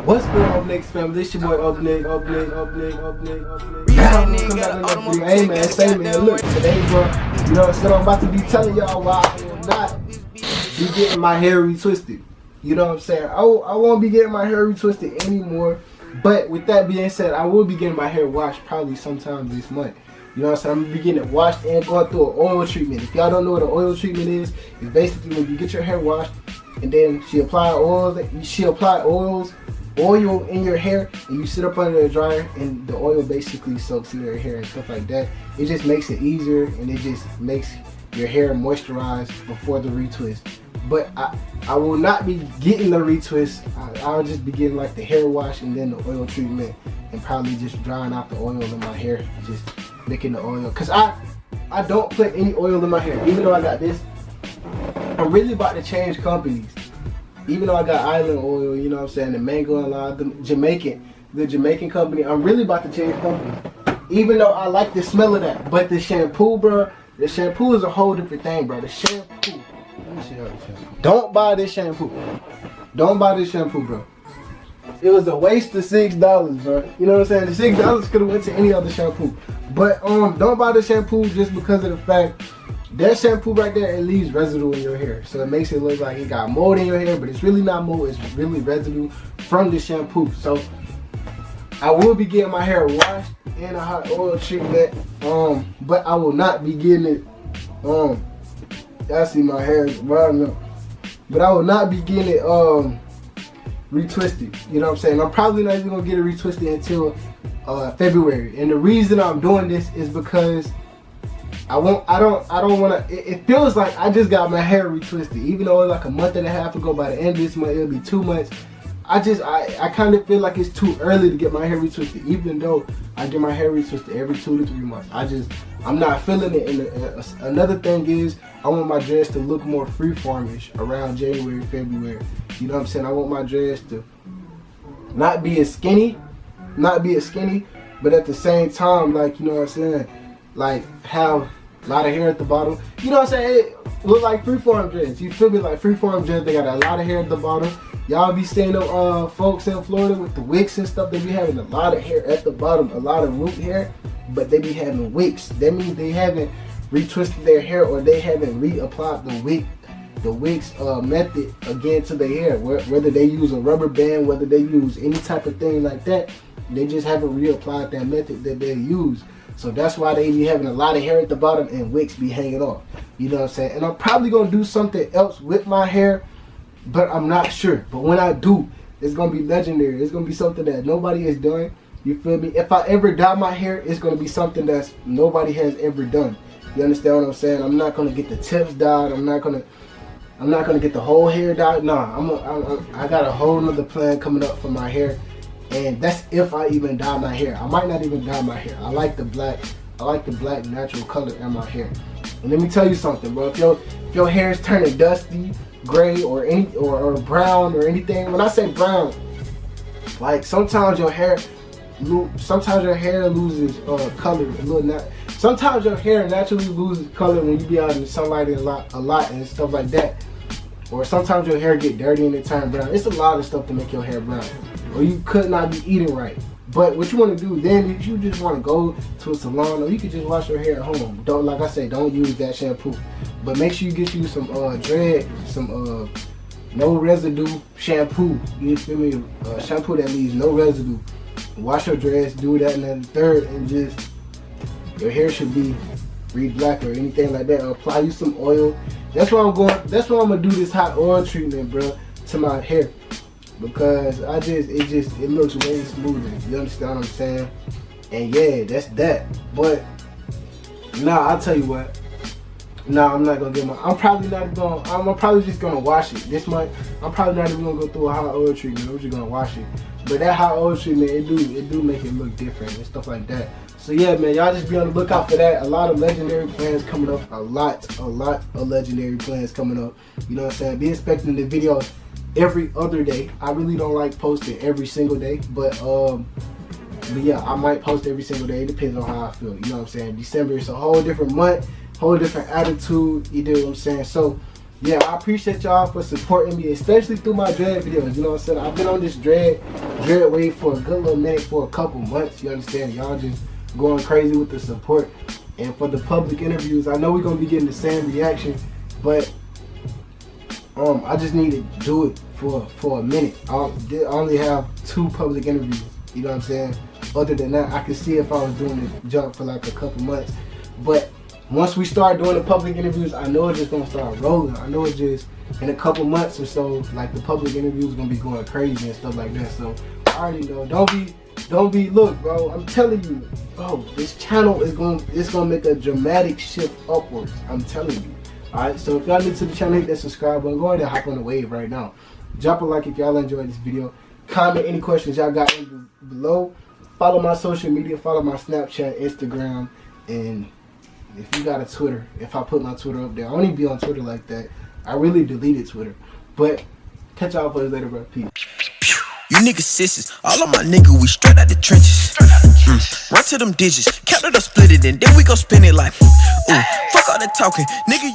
What's going on, next family? This your boy Up Nick. Hey man, say man, look, today bro, you know, so I'm about to be telling y'all why I will not be getting my hair retwisted. You know what I'm saying? I won't be getting my hair retwisted anymore. But with that being said, I will be getting my hair washed probably sometime this month. You know what I'm saying? I'm going to be getting it washed and going through an oil treatment. If y'all don't know what an oil treatment is, it's basically when you get your hair washed and then she apply oil in your hair and you sit up under the dryer and the oil basically soaks in your hair and stuff like that. It just makes it easier and it just makes your hair moisturized before the retwist. But I will not be getting the retwist. I'll just be getting like the hair wash and then the oil treatment and probably just drying out the oil in my hair, just making the oil. Cause I don't put any oil in my hair, even though I got this. I'm really about to change companies. Even though I got island oil, you know what I'm saying, the mango and lime, the Jamaican company, I'm really about to change companies. Even though I like the smell of that. But the shampoo, bro, the shampoo is a whole different thing, bro. The shampoo. Let me see how the shampoo. Don't buy this shampoo. Don't buy this shampoo, bro. It was a waste of $6, bro. You know what I'm saying? The $6 could have went to any other shampoo. But don't buy the shampoo just because of the fact that shampoo right there, it leaves residue in your hair. So it makes it look like it got mold in your hair, but it's really not mold, it's really residue from the shampoo. So I will be getting my hair washed in a hot oil treatment, but I will not be getting it, y'all see my hair is bottom up. But I will not be getting it retwisted. You know what I'm saying? I'm probably not even gonna get it retwisted until February. And the reason I'm doing this is because I don't want to, it feels like I just got my hair retwisted. Even though it's like a month and a half ago, by the end of this month, it'll be 2 months. I kind of feel like it's too early to get my hair retwisted, even though I get my hair retwisted every 2 to 3 months. I'm not feeling it. And another thing is, I want my dreads to look more freeformish around January, February. You know what I'm saying? I want my dreads to not be as skinny, but at the same time, like, you know what I'm saying? Like, have a lot of hair at the bottom. You know what I'm saying? It look like freeform dreads. You feel me? Like freeform dreads, they got a lot of hair at the bottom. Y'all be seeing them folks in Florida with the wigs and stuff. They be having a lot of hair at the bottom, a lot of root hair, but they be having wigs. That means they haven't retwisted their hair, or they haven't reapplied the wigs method again to their hair. Whether they use a rubber band, whether they use any type of thing like that, they just haven't reapplied that method that they use. So that's why they be having a lot of hair at the bottom and wigs be hanging off. You know what I'm saying? And I'm probably going to do something else with my hair, but I'm not sure. But when I do, it's going to be legendary. It's going to be something that nobody has done. You feel me? If I ever dye my hair, it's going to be something that nobody has ever done. You understand what I'm saying? I'm not going to get the tips dyed. I'm not going to get the whole hair dyed. Nah, I got a whole nother plan coming up for my hair. And that's if I even dye my hair. I might not even dye my hair. I like the black natural color in my hair. And let me tell you something, bro. If your hair is turning dusty, gray, or brown or anything. When I say brown, like sometimes your hair loses color a little. Sometimes your hair naturally loses color when you be out in the sunlight a lot and stuff like that. Or sometimes your hair get dirty and it turn brown. It's a lot of stuff to make your hair brown. Or you could not be eating right. But what you want to do then, if you just want to go to a salon, or you can just wash your hair at home. Don't, like I say, don't use that shampoo. But make sure you get you some no residue shampoo. You feel me? Shampoo that leaves no residue. Wash your dreads, do that, and then third, and just your hair should be black or anything like that. Apply you some oil. That's why I'm gonna do this hot oil treatment, bro, to my hair. Because it looks way smoother. You understand what I'm saying? And yeah, that's that. But nah, I'll tell you what. Nah, I'm not gonna get I'm probably just gonna wash it this month. I'm probably not even gonna go through a hot oil treatment. I'm just gonna wash it. But that hot oil treatment, it do make it look different and stuff like that. So yeah, man, y'all just be on the lookout for that. A lot of legendary plans coming up. A lot of legendary plans coming up. You know what I'm saying? Be expecting the videos every other day. I really don't like posting every single day, but yeah, I might post every single day. It depends on how I feel. You know what I'm saying? December is a whole different month, whole different attitude. You know what I'm saying? So yeah, I appreciate y'all for supporting me, especially through my dread videos. You know what I'm saying? I've been on this dread wave for a good little minute, for a couple months. You understand? Y'all just going crazy with the support. And for the public interviews, I know we're gonna be getting the same reaction, but I just need to do it for a minute. I only have 2 public interviews. You know what I'm saying? Other than that, I could see if I was doing the jump for like a couple months. But once we start doing the public interviews, I know it's just gonna start rolling. I know it's just in a couple months or so, like the public interviews gonna be going crazy and stuff like that. So I already know. Don't be. Look, bro. I'm telling you, bro. This channel is gonna make a dramatic shift upwards. I'm telling you. All right. So if y'all new to the channel, hit that subscribe button. Go ahead and hop on the wave right now. Drop a like if y'all enjoyed this video. Comment any questions y'all got below. Follow my social media. Follow my Snapchat, Instagram, and if you got a Twitter, if I put my Twitter up there, I don't even be on Twitter like that. I really deleted Twitter. But catch y'all for this later, bro. Peace. You niggas sisters, all of my niggas, we straight out the trenches. Run to them digits, count it up, split it, and then we go spin it like, fuck all that talking, nigga.